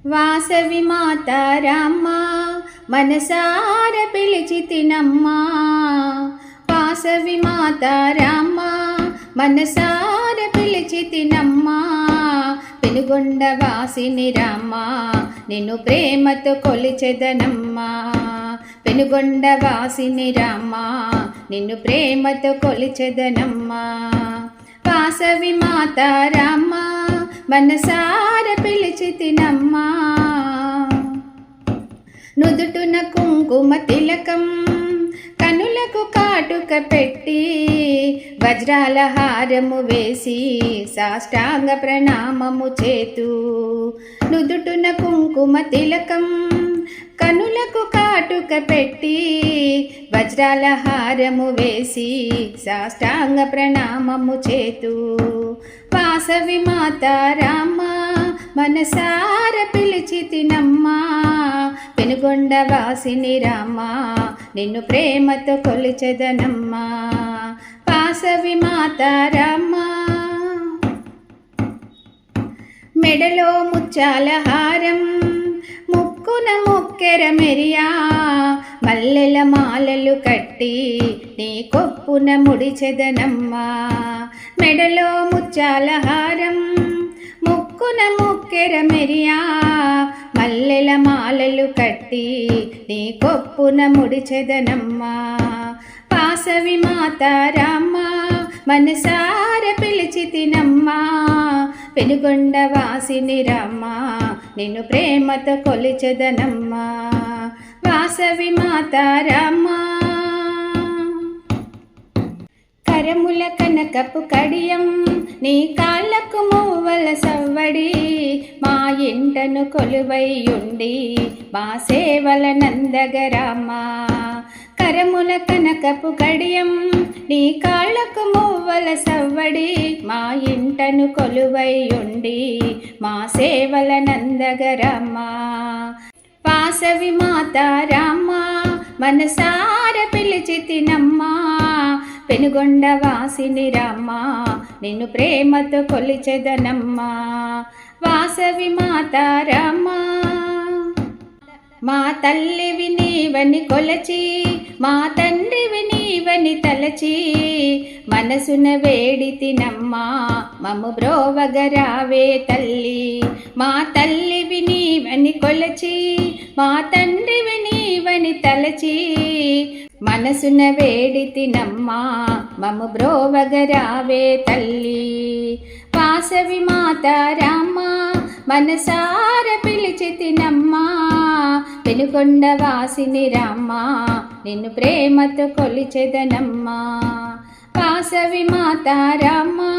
వాసవి మాత రామ్మ మనసార పిలిచితినమ్మా. వాసవి మాత రామ్మ మనసార పిలిచితినమ్మా. పెనుగొండ వాసిని రామ్మ నిన్ను ప్రేమతో కొలిచెదనమ్మా. పెనుగొండ వాసిని రామ్మ నిన్ను ప్రేమతో కొలిచెదనమ్మా. వాసవి మాత రామ్మ మనసార పిలిచితినమ్మా. నుదుటున కుంకుమ తిలకం కనులకు కాటుక పెట్టి వజ్రాల హారము వేసి సాష్టాంగ ప్రణామము చేతు. నుదుటున కుంకుమ తిలకం కనులకు కాటుక పెట్టి వజ్రాల హారము వేసి సాష్టాంగ ప్రణామము చేతు. వాసవి మాత రామ్మ మనసార పిలిచితినమ్మా. పెనుగొండ వాసిని రామ్మ నిన్ను ప్రేమతో కొలిచెదనమ్మా. వాసవి మాత రామ్మ మెడలో ముత్యాల హారం ముక్కున ముక్కెర మెరియా మల్లెల మాలలు కట్టి నీ కొప్పున ముడిచెదనమ్మా. మెడలో ముత్యాల హారం ముక్కున ముక్కెర మెరియా మల్లెల మాలలు కట్టి నీ కొప్పున ముడిచెదనమ్మా. వాసవి మాత రామ్మ మనసార పిలిచితినమ్మా. పెనుగొండ వాసిని రామ్మ నిన్ను ప్రేమతో కొలిచెదనమ్మా. వాసవి మాత రామ్మ కరముల కనకపు కడియం నీ కాళ్ళకు మూవల సవ్వడి మా ఇంటను కొలువైయుండి మా సేవల నందగరామా. కరముల కనకపు కడియం నీ కాళ్ళకు మూవల సవ్వడి మా ఇంటను కొలువైయుండి మా సేవల నందగరామా. వాసవి మాత రామ్మ మనసార పిలిచితినమ్మా. పెనుగొండ వాసిని రామ్మ నిన్ను ప్రేమతో కొలిచెదనమ్మా. వాసవి మాత రామ్మ మా తల్లివి నీవని కొలచి మా తండ్రివి నీవని తలచి మనసున వేడితినమ్మా. మము బ్రోవగరావే తల్లి. మా తల్లివి నీవని కొలచి మా తండ్రివి నీవని తలచి మనసున వేడితినమ్మా. మము బ్రోవగరావే తల్లి. వాసవి మాత రామ్మ మనసార పిలిచితినమ్మా. పెనుగొండ వాసిని రామ్మ నిన్ను ప్రేమతో కొలిచెదనమ్మా. వాసవి మాత రామ్మ